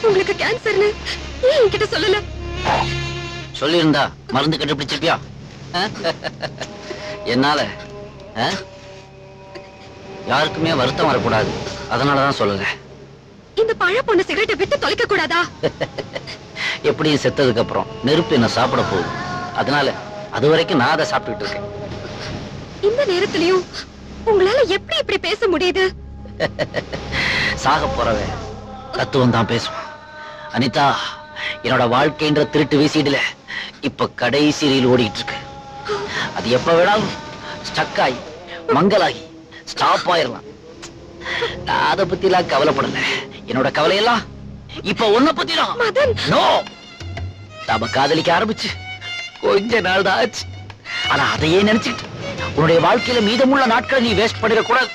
உங்களுக்கு கேன்சர்னு ஏன் என்கிட்ட சொல்லல? சொல்லியிருந்தா மருந்து கண்டுபிடிச்சிருப்பியா? என்னால யாருக்குமே வருத்தம் வரக்கூடாது, அதனாலதான் சொல்லல. இந்த பழ பொண்ணு சிகரெட்டை விட்டு தொலைக்க கூடாதா? எப்படியும் செத்ததுக்கு அப்புறம் நெருப்பு என்ன சாப்பிட போகுது, அதனால அது வரைக்கும் நான் அதை சாப்பிட்டுட்டு இருக்கேன். இந்த நேரத்திலையும் உங்களால எப்படி இப்படி பேச முடியுது? சாக போறவன் தத்துவம் தான் பேசுவான். அனிதா, என்னோட வாழ்க்கைன்ற திருட்டு வீசிடுல இப்ப கடைசி ரீல் ஓடிட்டு இருக்கு. அது எப்ப வேணாலும் ஸ்டக் ஆகி மங்கலாகி ஸ்டாப் ஆயிரலாம். நான் அதை பத்தி எல்லாம் கவலைப்படல. என்னோட கவலையெல்லாம் இப்ப உன்னை பத்தி தான். நோ, நாம காதலிக்க ஆரம்பிச்சு கொஞ்ச நாள் தான் ஆச்சு. ஆனா அதையே நினைச்சுக்கிட்டு உன்னுடைய வாழ்க்கையில மீதமுள்ள நாட்களை நீ வேஸ்ட் பண்ணிடக்கூடாது.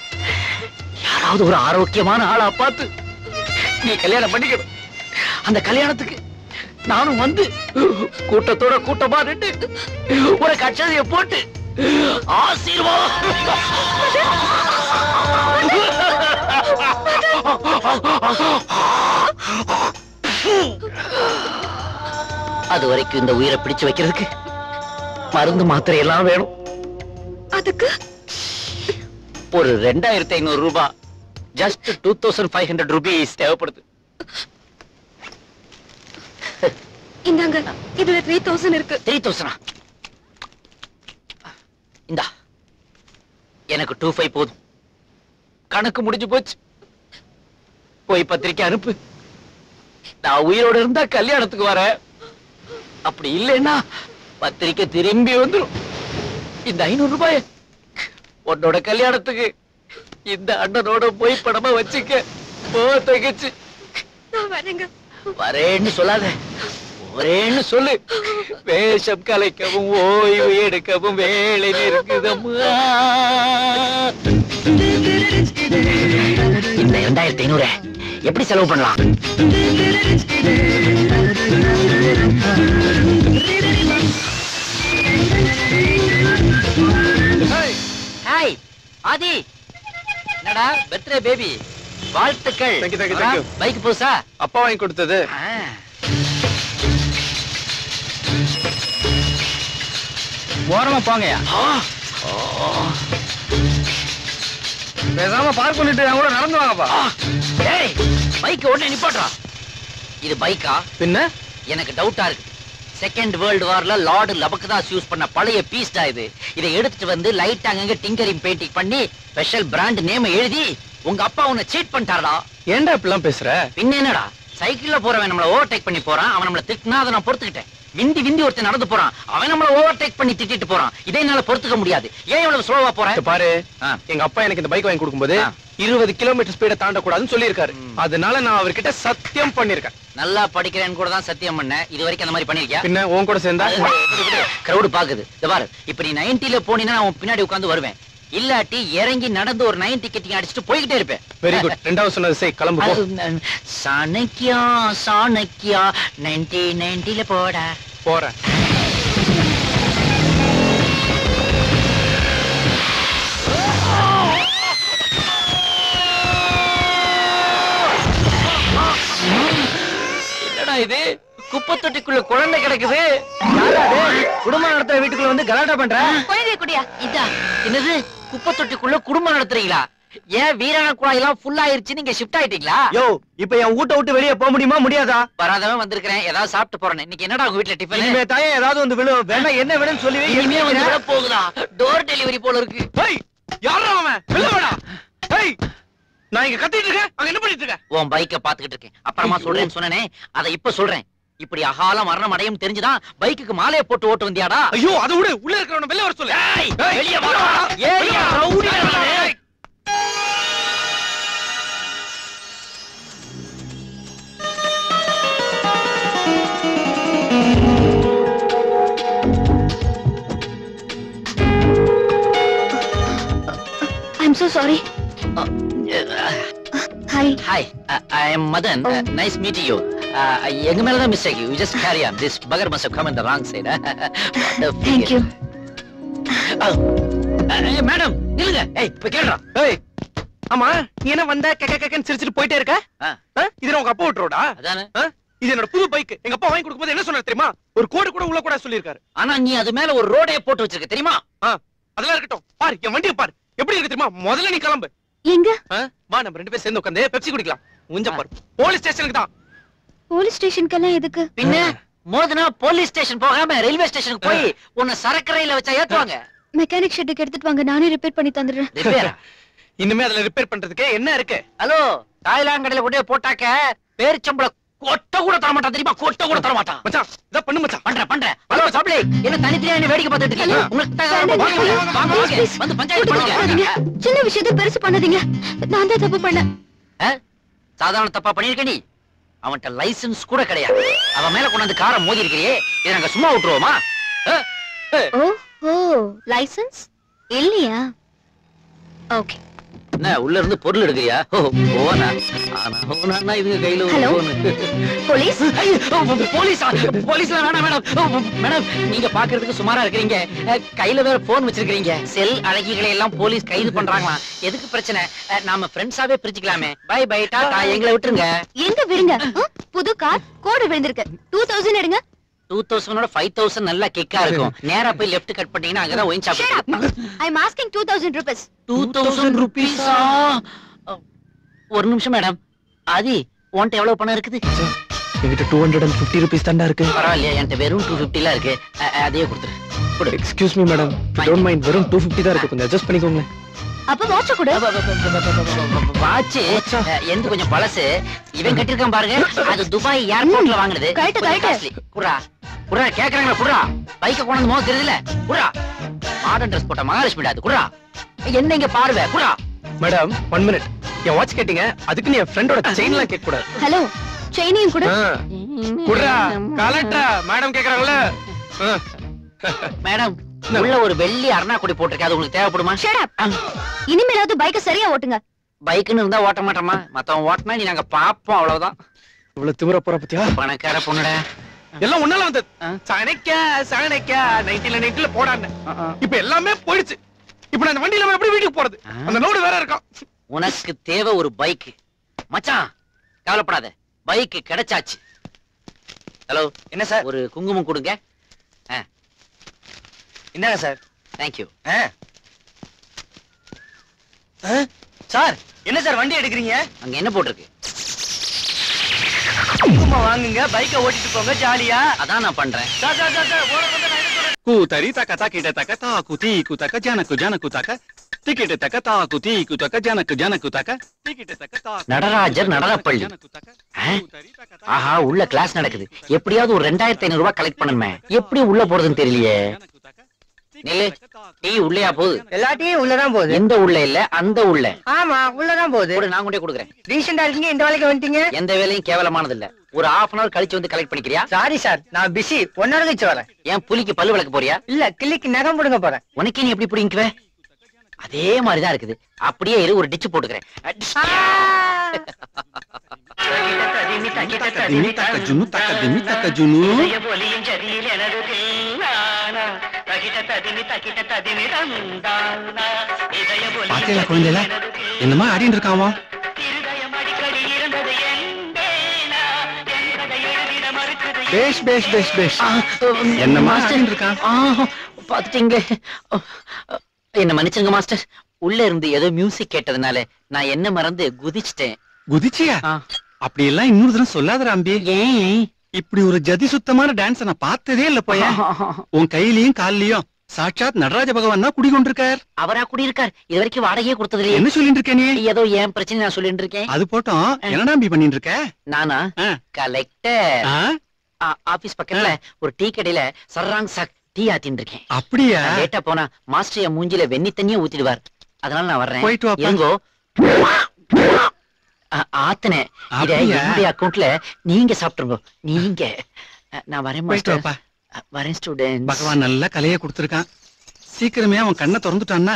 யாராவது ஒரு ஆரோக்கியமான ஆளா பார்த்து நீ கல்யாணம் பண்ணிக்கணும். அந்த கல்யாணத்துக்கு நானும் வந்து கூட்டத்தோட கூட்டமா நின்று ஒரு கச்சேரியை போட்டு ஆசீர்வாதம். அது வரைக்கும் இந்த உயிரை பிடிச்சு வைக்கிறதுக்கு மருந்து மாத்திரை எல்லாம் வேணும். அதுக்கு ஒரு 2500 ரூபாய், ஜஸ்ட் 2500 ரூபீஸ் தேவைப்படுது. இந்தாங்க, இதுல 3000 இருக்கு. 3000? இந்தா, எனக்கு 25 போதும். கணக்கு முடிஞ்சு போச்சு. போய் பத்திரிக்கை அனுப்பு. நான் உயிரோட இருந்தா கல்யாணத்துக்கு வர, அப்படி இல்லைன்னா பத்திரிக்கை திரும்பி வந்துடும். இந்த 500 ரூபாய் உன்னோட கல்யாணத்துக்கு இந்த அண்ணனோட போய் படமா வச்சுக்க. போ தகச்சு. வரேன்னு சொல்லாத, ஒரேன்னு சொல்லு. வேஷம் கலைக்கவும் ஓய்வு எடுக்கவும் வேலை இருக்குதம்மா. இந்த 2500 எப்படி செலவு பண்ணலாம்? ஹாய் ஆதி, என்னடா பர்த்டே பேபி, வாழ்த்துக்கள். பைக் புதுசா? அப்பா வாங்கி கொடுத்தது. ஓரமா போங்கயா. பேசாம பார்க் பண்ணிட்டு என் கூட நடந்து வாங்கப்பா. ஏய், பைக் உடனே நிப்பாட்றா. இது பைக்கா? பின்ன எனக்கு டவுட்டா இருக்கு. செகண்ட் வேர்ல்டு வார்ல லார்டு லபக்தாஸ் யூஸ் பண்ண பழைய பீஸ் தான் இது. இதை எடுத்துட்டு வந்து லைட் அங்கங்க டிங்கரிங் பெயிண்டிங் பண்ணி ஸ்பெஷல் பிராண்ட் நேம் எழுதி உங்க அப்பா உன்னை சீட் பண்ணிட்டாரா? ஏன்டா இப்படிலாம் பேசுற? பின்ன என்னடா, சைக்கிள்ல போறவன் நம்மள ஓவர்டேக் பண்ணி போறான், அவன் நம்மள திட்டினா அதை நான் பொறுத்துக்கிட்டேன். விந்தி விந்தி ஒருத்தன் நடந்து போறான், அவன் நம்மள ஓவர்டேக் பண்ணி திட்டிட்டு போறான். இதை என்னால பொறுத்துக்க முடியாது. ஏன் இவ்வளவு ஸ்லோவா போறேன்? பாரு, எங்க அப்பா எனக்கு இந்த பைக் வாங்கி கொடுக்கும்போது 20 கிலோமீட்டர் ஸ்பீட தாண்டக்கூடாதுன்னு சொல்லியிருக்காரு. அதனால நான் அவர்கிட்ட சத்தியம் பண்ணிருக்கேன். நல்லா படிக்கிறேன்னு கூட தான் சத்தியம் பண்ண. இது வரைக்கும் அந்த மாதிரி பண்ணிருக்கியா? பின்ன உன் கூட சேர்ந்தா கிரௌட் பாக்குது. இந்த பாரு, இப்ப நீ 90ல போனீன்னா நான் பின்னாடி உட்கார்ந்து வருவேன். இல்லாட்டி இறங்கி நடந்து ஒரு 90 கிட்டிங் அடிச்சுட்டு போய்கிட்டே இருப்பேன். Very good. ரெண்டாவது சொன்னது சரி, கிளம்பு போ. சாணக்கியா சாணக்கியா 90ல போடா. போறேன். என்னடா இது, குப்பை தொட்டிக்குள்ள குழந்தை கிடக்குது. குடும்பம் நடத்துற வீட்டுக்குள்ள வந்து கலாட்டா பண்ற? குழந்தை குடியா? இதா என்னது, குப்பை தொட்டிக்குள்ள குடும்பம் நடத்துறீங்களா? ஏன் வீரான குழாயெல்லாம் ஃபுல் ஆயிருச்சு, நீங்க ஷிஃப்ட் ஆயிட்டீங்களா? யோ, இப்ப என் வீட்டை விட்டு வெளியே போக முடியுமா முடியாதா? வராதவன் வந்திருக்கிறேன், ஏதாவது சாப்பிட்டு போறேன். இன்னைக்கு என்னடா உங்க வீட்டுல டிஃபன்? இனிமே தாயே ஏதாவது வந்து விழு. வேண்டாம், என்ன வேணும்னு சொல்லி இனிமே வந்து விழ போகுதா? டோர் டெலிவரி போல இருக்கு. ஹேய், யாரா அவன்? வெளிய வாடா. ஹேய், நான் இங்க கத்திட்டு இருக்கேன், அங்க என்ன பண்ணிட்டு இருக்க? உன் பைக்க பாத்துக்கிட்டு இருக்கேன். அப்புறமா சொல்றேன்னு சொன்னனே, அதை இப்ப சொல்றேன். இப்படி அகால மரணம் அடையும் தெரிஞ்சுதான் பைக்குக்கு மாலையை போட்டு ஓட்டு வந்தியாடா? ஐயோ, அதை விடு. உள்ள இருக்கிறவன வெளிய வர சொல்லு. ஏய், வெளிய வாடா. ஏய், ரவுடி நானே. I'm so sorry. Hi. Hi, I am Madan. Nice meeting you. எங்க மேல தான் mistake. You just carry on. This bugger must have come in the wrong side. Thank you. Madam நில்லுங்க. ஏய், போய் கேளுடா. ஏய், ஆமா நீ என்ன வந்த கேக்கன்னு சிரிச்சிட்டு போயிட்டே இருக்க? இது உங்க அப்பா விட்டுறோடா? அதானே. இது என்னோட புது பைக். எங்க அப்பா வாங்கி கொடுக்கும்போது என்ன சொன்னாரு தெரியுமா? ஒரு கோடு கூட உள்ள கூட சொல்லிருக்காரு. ஆனா நீ அது மேல ஒரு ரோடே போட்டு வச்சிருக்க தெரியுமா? அதெல்லாம் இருக்கட்டும். பாரு என் வண்டியை பாரு எப்படி இருக்கு தெரியுமா? முதல்ல நீ கிளம்பு. எங்க? வா நம்ம ரெண்டு பேரும் சேர்ந்து உட்கார்ந்து பெப்சி குடிக்கலாம். உஞ்ச பாரு. போலீஸ் ஸ்டேஷனுக்கு தான். போலீஸ் ஸ்டேஷனுக்கெல்லாம் எதுக்கு? பின்ன மோதனா போலீஸ் ஸ்டேஷன் போகாம ரயில்வே ஸ்டேஷனுக்கு போய் உன்னை சரக்கு ரயில வச்சா ஏத்துவாங்க. மெக்கானிக் ஷெட்டுக்கு எடுத்துட்டு வாங்க, நானே ரிப்பேர் பண்ணி தந்துடுறேன். ரிப்பேரா? இன்னுமே அதுல ரிப்பேர் பண்றதுக்கு என்ன இருக்கு? ஹலோ, தாய்லாங்கடையில கொண்டு போய் போட்டாக்க பேரிச்சம்பளம் கொட்ட கூட தர மாட்டான் தெரியுமா? கொட்ட கூட தர மாட்டான். மச்சான் இத பண்ணு மச்சான். பண்றேன். ஹலோ சப்ளை, என்ன தனித்தனியா என்ன வேடிக்கை பார்த்துட்டு இருக்கீங்க? உங்களுக்கு வந்து பஞ்சாயத்து பண்ணுங்க. சின்ன விஷயத்தை பெருசு பண்ணாதீங்க. நான் தான் தப்பு பண்ணேன். சாதாரண தப்பா பண்ணிருக்க நீ? அவன்கிட்ட லைசென்ஸ் கூட கிடையாது. அவன் மேல கொண்டாந்து காரை மோதி இருக்கிறியே, இதை நாங்க சும்மா விட்டுருவோமா? ஓ லைசென்ஸ் இல்லையா? ஓகே. என்ன உள்ள இருந்து பொருள் எடுக்கிறியா? போனா ஆனா இதுங்க கையில ஹலோ போலீஸ். போலீஸ்ல வேணாம் மேடம். மேடம் நீங்க பாக்குறதுக்கு சுமாரா இருக்கிறீங்க, கையில வேற போன் வச்சிருக்கீங்க. செல் அழகிகளை எல்லாம் போலீஸ் கைது பண்றாங்களாம். எதுக்கு பிரச்சனை? நாம ஃப்ரெண்ட்ஸாவே பிரிச்சுக்கலாமே. பை பை டாடா, எங்களை விட்டுருங்க. எங்க விடுங்க? புது கார் கோடு விழுந்திருக்கு. 2000 எடுங்க. 2000 5000 நல்லா கிக்கா இருக்கும். நேரா போய் லெஃப்ட் கட் பண்ணீங்கன்னா அங்கதான் ஒயின் ஷாப் இருக்கு. ஐ அம் ஆஸ்கிங் 2000 rupees. 2000 rupees-ஆ? ஒரு நிமிஷம் மேடம். ஆதி உன்கிட்ட எவ்வளவு பணம் இருக்குது? என்கிட்ட 250 rupees தான்டா இருக்கு. பரவாயில்லையா, என்கிட்ட வெறும் 250 இருக்கு. அதையே கொடுத்துரு. Excuse me madam, don't mind, வெறும் 250 தான் இருக்கு. கொஞ்சம் அட்ஜஸ்ட் பண்ணிக்கோங்க. அப்ப வாட்ச் கொடு. வாட்ச் எந்த கொஞ்சம் பழசு. இவன் கட்டிருக்கான் பாருங்க, அது துபாய் ஏர்போர்ட்ல வாங்குனது. குறா குறா கேக்குறாங்களா? குறா பைக்க கொண்டு மோக தெரியுதுல. குறா மாடர்ன் ட்ரெஸ் போட்ட மகாலட்சுமி அது. குறா என்ன இங்க பாருவே. குறா மேடம் 1 minute. என் வாட்ச் கேட்டீங்க, அதுக்கு நீ என் ஃப்ரெண்டோட செயின்லாம் கேட்க கூடாது. ஹலோ செயினையும் கூட. குறா கலட்டா மேடம் கேக்குறாங்களே. மேடம் உள்ள ஒரு வெள்ளி அருணா கொடி போட்டிருக்கேன், அது உங்களுக்கு தேவைப்படுமா? Shut up. இனிமேலாவது பைக்க சரியா ஓட்டுங்க. பைக்குன்னு இருந்தா ஓட்ட மாட்டோமா? மத்தவன் ஓட்டினா நீ நாங்க பாப்போம், அவ்வளவுதான். இவ்வளவு திமிர போற பத்தியா? பணக்கார பொண்ணுட எல்லாம் ஒன்னால வந்தது. சனைக்கா 90ல போடான்னு. இப்ப எல்லாமே போயிடுச்சு. இப்ப நான் வண்டியில எப்படி வீட்டுக்கு போறது? அந்த லோடு வேற இருக்கும். உனக்கு தேவை ஒரு பைக் மச்சான், கவலைப்படாத, பைக் கிடைச்சாச்சு. ஹலோ என்ன சார்? ஒரு குங்குமம் கொடுங்க. என்னங்க சார்? தேங்க்யூ. சார் என்ன சார் வண்டி எடுக்கிறீங்க? அங்க என்ன போட்டிருக்கு? குங்குமம் வாங்குங்க, பைக்க ஓட்டிட்டு போங்க, ஜாலியா. அதான் நான் பண்றேன். கூத்தரி தக்க தக்கிட்ட தக்க தாக்கு தீக்கு தக்க ஜனக்கு ஜனக்கு தக்க டிக்கெட் தக்க தாக்கு தீக்கு தக்க ஜனக்கு ஜனக்கு தக்க டிக்கெட் தக்க தாக்கு. நடராஜர் நடனப்பள்ளி. ஆஹா, உள்ள கிளாஸ் நடக்குது. எப்படியாவது ஒரு 2500 ரூபாய் கலெக்ட் பண்ணணுமே. எப்படி உள்ள போறதுன்னு தெரியலையே. நில்லு, டீ உள்ளயா போகுது? எல்லா டீயும் உள்ளதான் போகுது. எந்த உள்ள இல்ல, அந்த உள்ள. ஆமா உள்ளதான் போகுது. நான் கொண்டே கொடுக்குறேன். ரீசெண்டா இருக்கீங்க, இந்த வேலைக்கு வந்துட்டீங்க. எந்த வேலையும் கேவலமானது இல்ல. ஒரு 1/2 hour கழிச்சு வந்து கலெக்ட் பண்ணிக்கிறியா? சாரி சார், நான் பிஸி. 1 hour கழிச்சு வரேன். ஏன் புலிக்கு பல்லு விளக்க போறியா? இல்ல, கிள்ளிக்கு நகம் புடுங்க போறேன். உனக்கே நீ எப்படி புடிங்குவ? அதே மாதிரிதான் இருக்குது. அப்படியே இரு, ஒரு டிச்சு போட்டுக்கிறேன். பாத்தியா குழந்தைல என்னமா ஆடின்னு இருக்காவா? பேஷ் பேஷ் பேஷ் பேஷ். என்னமா ஆடின்னு இருக்கான்? பாத்துட்டீங்களே. என்ன மன்னிச்சுங்க மாஸ்டர். உள்ள இருந்து ஏதோ மியூசிக் கேட்டதுனால நான் என்ன மறந்து குதிச்சிட்டேன். குதிச்சியா? அப்படி எல்லாம் இன்னொரு தடவை சொல்லாத அம்பி. ஏன் இப்படி ஒரு ஜதி சுத்தமான டான்ஸ் நான் பார்த்ததே இல்ல. போய உன் கையிலயும் கால்லயும் சாட்சாத் நடராஜ பகவான் தான் குடிக்கொண்டிருக்கார். அவரா குடியிருக்கார். இது வரைக்கும் வாடகையே கொடுத்தது என்ன சொல்லிட்டு இருக்க நீ? ஏதோ என் பிரச்சனை நான் சொல்லிட்டு இருக்கேன். அது போட்டோம். என்னடா அம்பி பண்ணிட்டு இருக்க? நானா கலெக்டர். ஆபீஸ் பக்கத்துல ஒரு டீ கடையில சர்ராங் சாக் டீ ஆத்தின்னு இருக்கேன். அப்படியா? லேட்டா போனா மாஸ்டர் என் மூஞ்சில வெண்ணி தண்ணியே ஊத்திடுவார். அதனால நான் வர்றேன். போயிட்டு வாப்பா. எங்கோ ஆத்தனே. இத என்னுடைய அக்கவுண்ட்ல நீங்க சாப்பிட்டுருங்க. நீங்க நான் வரேன் மாஸ்டர். வரேன் ஸ்டூடெண்ட். பகவான் நல்ல கலையை கொடுத்திருக்கான். சீக்கிரமே அவன் கண்ணை திறந்துட்டான்னா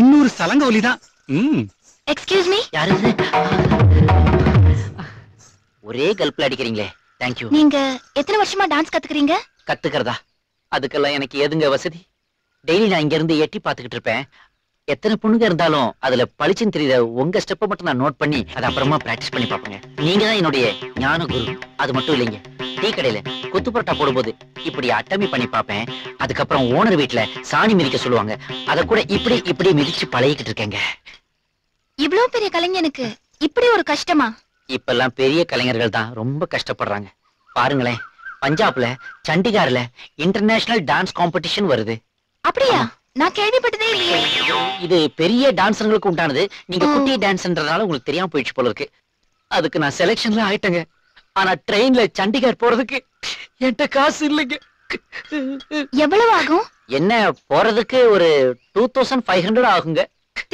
இன்னொரு சலங்க ஒலிதான். Excuse me. யாரு? ஒரே கல்ப்ல அடிக்கிறீங்களே. தேங்க்யூ. நீங்க எத்தனை வருஷமா டான்ஸ் கத்துக்கிறீங்க? கத்துக்கிறதா? அதுக்கெல்லாம் எனக்கு ஏதுங்க வசதி. டெய்லி நான் இங்க இருந்து எட்டி பாத்துக்கிட்டு இருப்பேன். எத்தனை பொண்ணுங்க இருந்தாலும் அதுல பளிச்சுன்னு தெரியுத உங்க ஸ்டெப்பை மட்டும் நான் நோட் பண்ணி அதை அப்புறமா பிராக்டிஸ் பண்ணி பார்ப்பேங்க. நீங்க தான் என்னுடைய ஞான குரு. அது மட்டும் இல்லைங்க, டீ கடையில கொத்து பரோட்டா போடும்போது இப்படி அட்டமி பண்ணி பார்ப்பேன். அதுக்கப்புறம் ஓனர் வீட்டுல சாணி மிதிக்க சொல்லுவாங்க, அத கூட இப்படி இப்படி மிதிச்சு பழகிக்கிட்டு இருக்கேங்க. இவ்வளவு பெரிய கலைஞனுக்கு இப்படி ஒரு கஷ்டமா? இப்பெல்லாம் பெரிய கலைஞர்கள் தான் ரொம்ப கஷ்டப்படுறாங்க. பாருங்களேன், பஞ்சாப்ல சண்டிகார்ல இன்டர்நேஷனல் டான்ஸ் காம்படிஷன் வருது. அப்படியா? நான் கேள்விப்பட்டதே இல்லையே. இது பெரிய டான்சர்களுக்கு உண்டானது. நீங்க குட்டி டான்ஸ்ன்றதால உங்களுக்கு தெரியாம போயிடுச்சு போல இருக்கு. அதுக்கு நான் செலக்ஷன்ல ஆயிட்டேங்க. ஆனா ட்ரெயின்ல சண்டிகர் போறதுக்கு என்கிட்ட காசு இல்லைங்க. எவ்வளவு ஆகும்? என்ன போறதுக்கு ஒரு 2500 ஆகுங்க.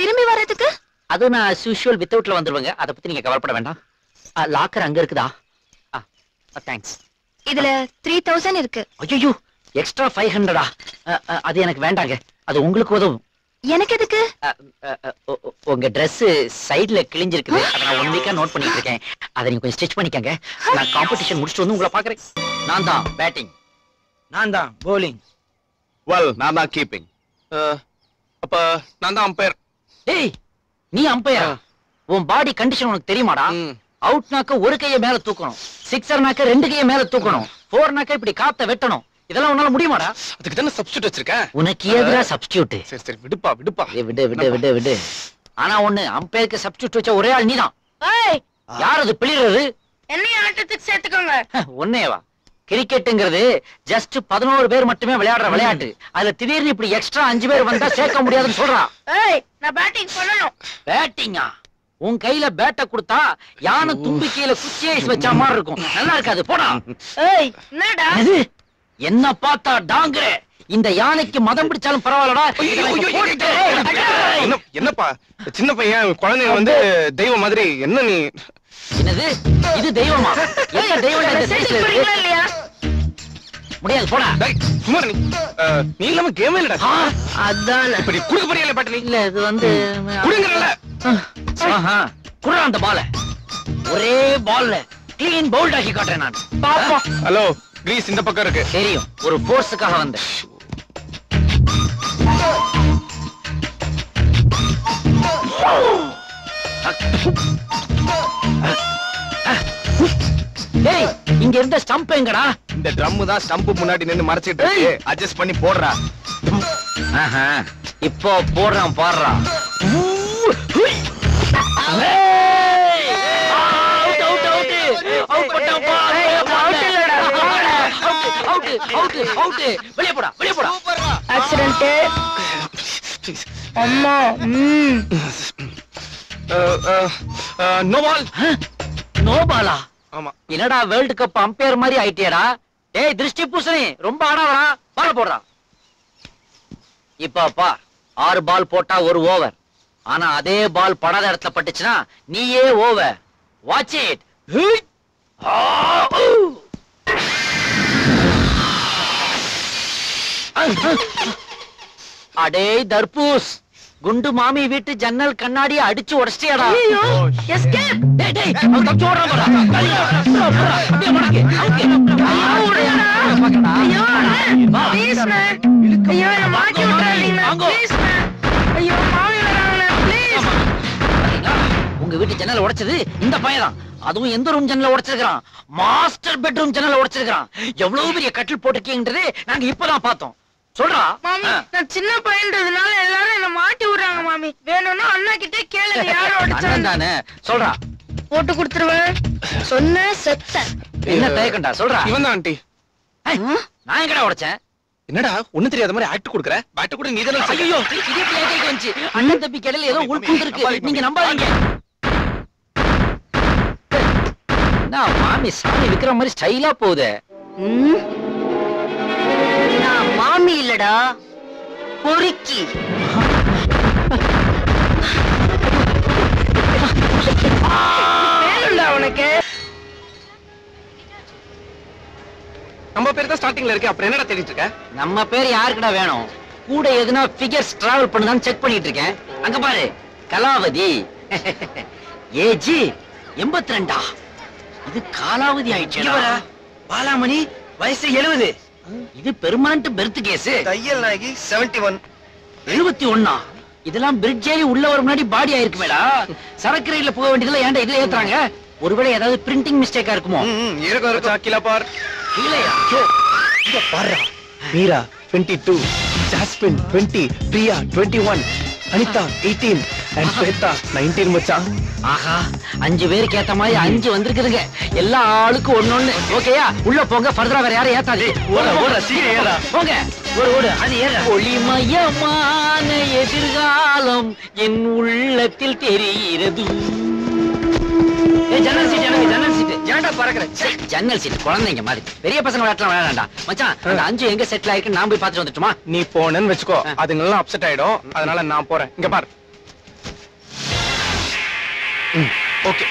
திரும்பி வர்றதுக்கு? அது நான் as usual வித்தவுட்ல வந்துருவேங்க. அதை பத்தி நீங்க கவலைப்பட வேண்டாம். லாக்கர் அங்க இருக்குதா? தேங்க்ஸ். இதுல 3000 இருக்கு. ஐயோ, எக்ஸ்ட்ரா 500ஆ? அது எனக்கு வேண்டாங்க. அது உங்களுக்கு உதவும். எனக்கு எதுக்கு? உங்க Dress சைடுல கிழிஞ்சிருக்குது. அதை நான் 1 வீக்கா நோட் பண்ணிட்டு இருக்கேன். அதை நீங்க கொஞ்சம் ஸ்டிச் பண்ணிக்கங்க. நான் காம்படிஷன் முடிச்சிட்டு வந்து உங்களை பாக்குறேன். நான் தான் பேட்டிங். நான் தான் bowling. வெல், நான் தான் கீப்பிங். அப்ப நான் தான் அம்பையர். டேய், நீ அம்பையரா? உன் பாடி கண்டிஷன் உனக்கு தெரியுமாடா? அவுட்னாக்க ஒரு கையை மேல தூக்கணும், சிக்ஸர்னாக்க 2 கையை மேல தூக்கணும், 4னாக்க இப்படி காத்த வெட்டணும். இதெல்லாம் உன்னால முடியுமாடா? அதுக்கு தானே சப்ஸ்டிட்யூட் வச்சிருக்கேன். உனக்கு எதுரா சப்ஸ்டிட்யூட்? சரி சரி, விடுப்பா விடுப்பா. விடு விடு விடு விடு. ஆனா ஒண்ணு, அம்பையருக்கு சப்ஸ்டிட்யூட் வச்ச ஒரே ஆள் நீதான். யார் அது பிளிறது? என்னைய ஆட்டத்துக்கு சேர்த்துக்கோங்க. ஒன்னேவா? கிரிக்கெட்டுங்கிறது ஜஸ்ட் 11 பேர் மட்டுமே விளையாடுற விளையாட்டு. அதுல திடீர்னு இப்படி எக்ஸ்ட்ரா 5 பேர் வந்தா சேர்க்க முடியாதுன்னு சொல்றான். நான் பேட்டிங் பண்ணணும். பேட்டிங்கா? உன் கையில பேட்டை கொடுத்தா யானை தும்பிக்கையில குச்சியை வச்ச மாதிரி இருக்கும். நல்லா இருக்காது, போடா. என்னடா என்ன பார்த்தா டாங்கற? இந்த யானைக்கு மதம் பிடிச்சாலும் பரவாயில்லடா. என்னப்பா சின்ன பையன் குழந்தைங்க வந்து தெய்வம் மாதிரி என்ன நீ? என்னது இது தெய்வமா? என்ன தெய்வம் இந்த சைஸ்ல இருக்கு? இல்லையா? முடியாது, போடா. சும்மா நீ இல்லாம கேமே இல்லடா. அதான் இப்படி குடுக்க போறியல பாட்டு. இல்ல இது வந்து குடுங்கறல. குடுற அந்த பால. ஒரே பால்ல க்ளீன் பவுல்ட் ஆக்கி காட்டுறேன் நான். பாப்பா. ஹலோ, கிரீஸ் இந்த பக்கம் இருக்கு. தெரியும், ஒரு ஃபோர்ஸுக்காக வந்தேன். டேய், இங்க இருந்த ஸ்டம்ப் எங்கடா? இந்த ட்ரம் தான் ஸ்டம்ப் முன்னாடி நின்னு மறைச்சிட்டு இருக்கு. அட்ஜஸ்ட் பண்ணி போடுறா. இப்போ போடுறான் பாடுறா. வெளியே போடா, வெளியே போடா. ஆக்சிடென்ட். அம்மா. No ball. நோ பாலா? ஆமா. என்னடா வேர்ல்ட் கப் அம்பையர் மாதிரி ஆயிட்டியடா? டேய் திருஷ்டி பூசணி, ரொம்ப ஆடாதடா. பால போடுறா. இப்ப பா, 6 பால் போட்டா ஒரு ஓவர். ஆனா அதே பால் படாத இடத்துல பட்டுச்சுன்னா நீயே ஓவர். Watch it. அடே தர்பூஸ், குண்டு மாமி வீட்டு ஜன்னல் கண்ணாடி அடிச்சு உடைச்சிட்டியாடா. எஸ்கேப். டேய் டேய், அவன் தப்பிச்சு ஓடுறான் பாரு. அப்படியே மடக்கு. ஐயோ, ப்ளீஸ் மேன். ஐயோ, என்ன மாட்டி விட்டுறாதீங்க. Please man. ஐயோ, மாமி வராங்களே, ப்ளீஸ். உங்க வீட்டு ஜன்னல் உடைச்சது இந்த பையன். அதுவும் எந்த ரூம் ஜன்னல உடைச்சிருக்கான்? மாஸ்டர் பெட்ரூம் ஜன்னல உடைச்சிருக்கான். எவ்வளவு பெரிய கட்டில் போட்டுக்கீங்கன்றதே நாங்க இப்பதான் பார்த்தோம். சொல்றா. மாமி, நான் சின்ன பையன்றதுனால எல்லாரும் என்ன மாட்டி விடுறாங்க மாமி. வேணும்னா அண்ணா கிட்ட கேளுங்க யாரோ அடிச்சாங்க. தானே சொல்றா. போட்டு கொடுத்துருவேன். சொன்ன செத்த. என்ன தயக்கண்டா? சொல்றா. இவன் தான் ஆண்டி. நான் எங்கடா உடைச்சேன்? என்னடா ஒண்ணு தெரியாத மாதிரி ஆக்ட் கொடுக்குற? பேட் கூட நீ தானே. ஐயோ, இது எப்படி ஏகே வந்துச்சு? அண்ணன் தம்பி கடையில ஏதோ உள்புந்து இருக்கு. நீங்க நம்பாதீங்க. நான் மாமி சாமி விக்கிற மாதிரி ஸ்டைலா போகுது. நான் மாமி இல்லடா, பொறுக்கி. வேணும்டா உனக்கு? நம்ம பேர் தான் ஸ்டார்டிங்ல இருக்கு. அப்புறம் என்னடா தேடிட்டு இருக்க? நம்ம பேர் யாருக்குடா வேணும்? கூட எதுனா ஃபிகர்ஸ் டிராவல் பண்ணுதான்னு செக் பண்ணிட்டு இருக்கேன். அங்க பாரு, கலாவதி. ஏஜி 82. இது காலாவதி ஆயிடுச்சு. பாலாமணி வயசு 70. இது பெர்மனன்ட் பெர்த் கேஸ். தையல் நாயகி 71. 71. இதெல்லாம் பிரிட்ஜ் ஏறி உள்ள வர முன்னாடி பாடி ஆயிருக்குமேடா. சரக்கு ரயில்ல போக வேண்டியதுல ஏன்டா இதுல ஏத்துறாங்க? ஒருவேளை ஏதாவது பிரிண்டிங் மிஸ்டேக்கா இருக்குமோ? இருக்கும் கீழே பார். கீழயா? இங்க பாருடா. மீரா 22, ஜாஸ்மின் 20, பிரியா 21, அனிதா 18 and ஸ்வேதா 19 மச்சான். ஆஹா, 5 பேருக்கு ஏத்த மாதிரி 5 வந்திருக்குதுங்க. எல்லா ஆளுக்கும் ஒண்ணு. ஓகேயா? உள்ள போங்க. ஃபர்தரா வேற யாரும் ஏத்தாது. ஓட சீக்கிரம் ஏறா. போங்க. ஓடு அது ஏற. ஒளிமயமான எதிர்காலம் என் உள்ளத்தில் தெரிகிறது. ஜன்னல் சீட் ஏன்டா பறக்குற? ஜன்னல் சீட் குழந்தைங்க மாதிரி. பெரிய பசங்க விளையாட்டலாம் விளையாடா மச்சான். அந்த 5 எங்க செட்டில் ஆயிருக்கு நான் போய் பார்த்துட்டு வந்துட்டுமா? நீ போனேன்னு வெச்சுக்கோ, அதுங்கெல்லாம் அப்செட் ஆயிடும். அதனால நான் போறேன். இங்க பாரு. ஓகே.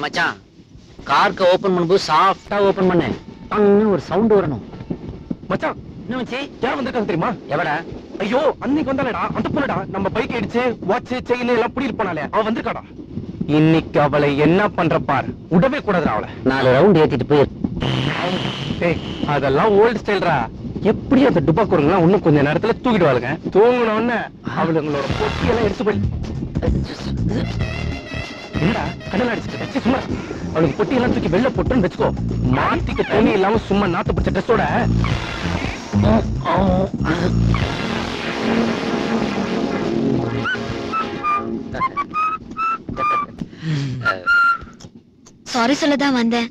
மச்சான், கார்க்க ஓபன் பண்ணும்போது சாஃப்டா ஓபன் பண்ணு. ஒரு சவுண்ட் வரணும். மச்சான், என்ன மச்சி? யார் வந்திருக்காங்க தெரியுமா? எவடா? ஐயோ, அன்னைக்கு வந்தாலடா, அந்த பொண்ணுடா. நம்ம பைக் அடிச்சு வாட்ச் செயின் எல்லாம் புடிட்டு போனாலே அவ வந்திருக்காடா. இன்னைக்கு அவளை என்ன பண்ற பார். விடவே கூடாதுடா அவளை. 4 ரவுண்ட் ஏத்திட்டு போய். ஏய், அதெல்லாம் ஓல்ட் ஸ்டைல்ரா. எப்படி அந்த டுபாக்கூருங்கலாம் இன்னும் கொஞ்ச நேரத்துல தூக்கிடுவாளுங்க. தூங்கின உடனே அவளுங்களோட பொட்டியெல்லாம் எடுத்து போய் என்னடா கடல் அடிச்சுட்டு சும்மா அவளுக்கு பொட்டியெல்லாம் தூக்கி வெளில போட்டுன்னு வச்சுக்கோ. மாத்திக்க துணி இல்லாம சும்மா நாத்து பிடிச்ச ட்ரெஸ்ஸோட சாரி சொல்லதான் வந்தேன்.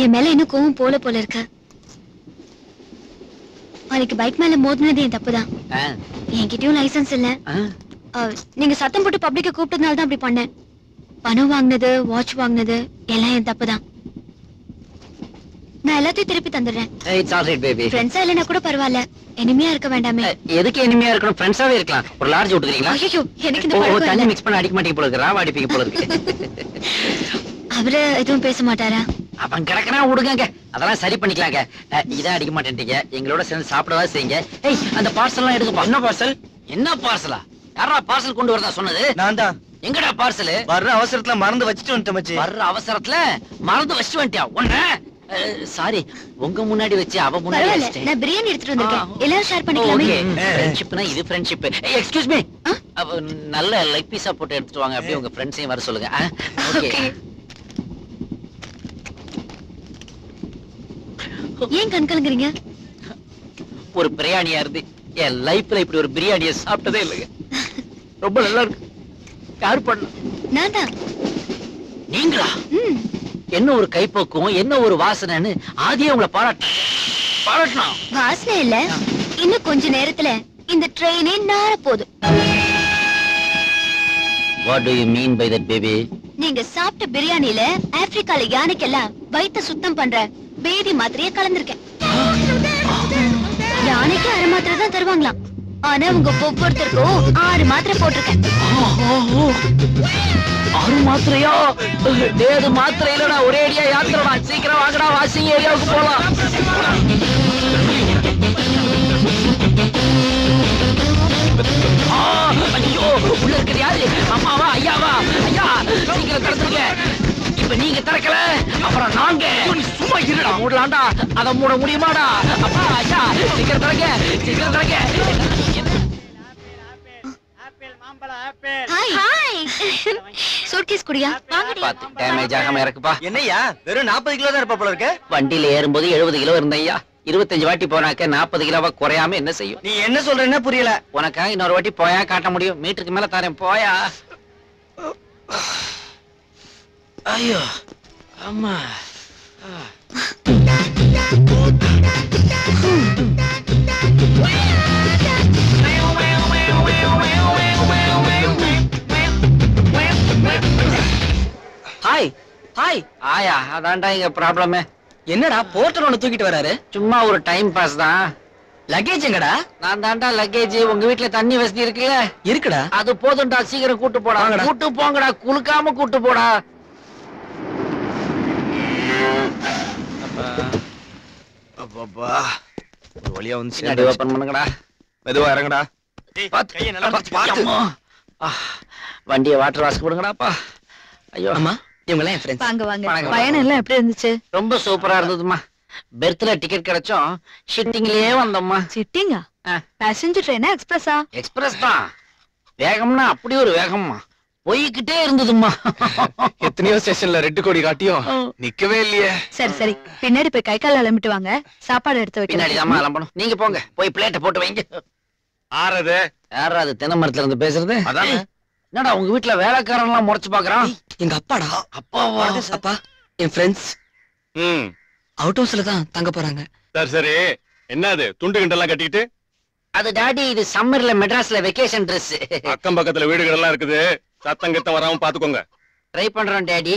என் மேல இன்னும் கோவம் போல இருக்கு. அன்னைக்கு பைக் மேல மோதினது என் தப்புதான். என்கிட்டயும் லைசன்ஸ் இல்ல. நீங்க சத்தம் போட்டு பப்ளிக்க கூப்பிட்டதுனால தான் அப்படி பண்ணேன். பணம் வாங்கினது, வாட்ச் வாங்கினது எல்லாம் என் தப்புதான். நான் எல்லாத்தையும் திருப்பி தந்துடுறேன். It's all right baby. ஃப்ரெண்ட்ஸா இல்லனா கூட பரவாயில்ல. எனிமியா இருக்க வேண்டாமே. எதுக்கு எனிமியா இருக்கணும்? ஃப்ரெண்ட்ஸாவே இருக்கலாம். ஒரு லார்ஜ் ஊத்துறீங்களா? ஐயோ, எனக்கு இந்த பழக்கம் தண்ணி இல்ல. மிக்ஸ் பண்ண அடிக்க மாட்டீங்க போல இருக்கு. ராவ அடிப்பீங்க போல இருக்கு. அவரு எதுவும் பேச மாட்டாரா? அவன் கிடக்குறா, விடுங்க. அதெல்லாம் சரி பண்ணிக்கலாங்க. இதான் அடிக்க மாட்டேன்றீங்க. எங்களோட சேர்ந்து சாப்பிடவா செய்யுங்க. ஏய், அந்த பார்சல் எல்லாம் எடுக்கப்பா. என்ன பார்சல்? என்ன பார்சலா? யாரா பார்சல் கொண்டு வரதா சொன்னது? நான் தான். எங்கடா பார்சல்? வர்ற அவசரத்துல மறந்து வச்சுட்டு வந்துட்டேன் மச்சி. வர்ற அவசரத்துல மறந்து வச்சுட்டு வந்துட்டியா? ஒண்ணு சாரி, உங்க முன்னாடி வச்சு அவ முன்னாடி பரவாயில்ல, வச்சிட்டேன். நான் பிரியாணி எடுத்துட்டு வந்திருக்கேன். எல்லாரும் ஷேர் பண்ணிக்கலாமே. ஃப்ரெண்ட்ஷிப்னா இது ஃப்ரெண்ட்ஷிப். எக்ஸ்கியூஸ் மீ, நல்ல லெக் பீஸா போட்டு எடுத்துட்டு வாங்க. அப்படியே உங்க ஃப்ரெண்ட்ஸையும் வர சொல்லுங்க. ஓகே. ஏன் கண் கலங்குறீங்க? ஒரு பிரியாணியா இருந்து என் லைஃப்ல இப்படி ஒரு பிரியாணியை சாப்பிட்டதே இல்லைங்க. ரொம்ப நல்லா இருக்கு. யாரு பண்ண? நான் தான். நீங்களா? என்ன ஒரு கைப்போக்கும், என்ன ஒரு வாசனைன்னு ஆதியே உங்களை பாராட்டணும். வாசனை இல்ல, இன்னும் கொஞ்ச நேரத்துல இந்த ட்ரெயினே நார போகுது. What do you mean by that, baby? நீங்க சாப்பிட்ட பிரியாணில ஆப்பிரிக்கால யானைக்கெல்லாம் வயித்தை சுத்தம் பண்ற பேதி மாத்திரையே கலந்திருக்கேன். யானைக்கு 1/2 மாத்திரை தான் தருவாங்களாம். ஆனா உங்க ஒவ்வொருத்தருக்கும் 6 மாத்திரை போட்டிருக்கேன். 6 மாத்திரையா? ஏது மாத்திரை இல்லடா, ஒரே அடியா யாத்திரடா. சீக்கிரம் வாங்கடா, வாஷிங் ஏரியாவுக்கு போலாம். ஐயோ, உள்ள இருக்கிறது யாரு? அம்மாவா, ஐயாவா? ஐயா, சீக்கிரம் திறந்துருங்க. இப்ப நீங்க திறக்கல, அப்புறம் நாங்க. சும்மா இருடா. மூடலாண்டா, அதை மூட முடியுமாடா? அப்பா, ஐயா, சீக்கிரம் திறங்க, சீக்கிரம் திறங்க. Hi hi. சூட்கேஸ் குடியா? வாங்கடி. பாத்து டேமேஜ் ஆகாம இறக்குப்பா. என்னய்யா, வெறும் 40 கிலோ தான் இருப்பா போல இருக்க. வண்டியில ஏறும்போது 70 கிலோ இருந்தையா. 25 வாட்டி போனாக்க 40 கிலோவா குறையாம என்ன செய்யும்? நீ என்ன சொல்றேன்னு புரியல. உனக்கா இன்னொரு வாட்டி போயா காட்ட முடியும்? மீட்டருக்கு மேல தரேன், போயா. ஐயோ அம்மா. Hi hi. ஆயா, அதான்டா இங்க ப்ராப்ளமே. என்னடா போர்ட்டர் ஒண்ணு தூக்கிட்டு வராரு? சும்மா ஒரு டைம் பாஸ் தான். லக்கேஜ் எங்கடா? நான் தாண்டா லக்கேஜ். உங்க வீட்டுல தண்ணி வசதி இருக்குல்ல? இருக்குடா. அது போதும்டா, சீக்கிரம் கூட்டு போடா. கூட்டு போங்கடா, குளுக்காம கூட்டு போடா. அப்பா ஒரு வழியா வந்து பின்னாடி ஓபன் பண்ணுங்கடா. மெதுவா இறங்குடா. கையை நல்லா பாத்து. வண்டியை வாட்டர் வாஷ் கொடுங்கடாப்பா. ஐயோ அம்மா இவங்க எல்லாம் என் ஃப்ரெண்ட்ஸ். வாங்க வாங்க. வணக்கம். பயணம் எல்லாம் எப்படி இருந்துச்சு? ரொம்ப சூப்பரா இருந்ததுமா. பெர்த்ல டிக்கெட் கிடைச்சோம், ஷிட்டிங்லயே வந்தோம்மா. சிட்டிங்கா? பேசஞ்சர் ட்ரெயினா எக்ஸ்பிரஸா? எக்ஸ்பிரஸ் தான். வேகம்னா அப்படி ஒரு வேகம்மா, போய்கிட்டே இருந்ததுமா. எத்தனையோ ஸ்டேஷன்ல ரெட் கொடி காட்டியும் நிக்கவே இல்லையே. சரி சரி, பின்னாடி போய் கை கால் அலம்பிட்டு வாங்க, சாப்பாடு எடுத்து வைக்கிறேன். பின்னாடிதான் அலம்பணும். நீங்க போங்க, போய் பிளேட்டை போட்டு வைங்க. ஆறது யாரா அது தென்னை மரத்துல இருந்து பேசுறது? அதான் என்னடா உங்க வீட்டுல வேலைக்காரன் எல்லாம் முறைச்சு பாக்குறான்? எங்க அப்பாடா. அப்பாவா? அப்பா என் ஃப்ரெண்ட்ஸ் ம் அவுட் ஹவுஸ்ல தான் தங்க போறாங்க. சரி சரி. என்னது துண்டு கிண்டெல்லாம் கட்டிக்கிட்டு? அது டாடி, இது சம்மர்ல மெட்ராஸ்ல வெக்கேஷன் ட்ரெஸ். அக்கம் பக்கத்துல வீடுகள் எல்லாம் இருக்குது, சத்தம் கத்தம் வராம பாத்துக்கோங்க. ட்ரை பண்றோம் டாடி.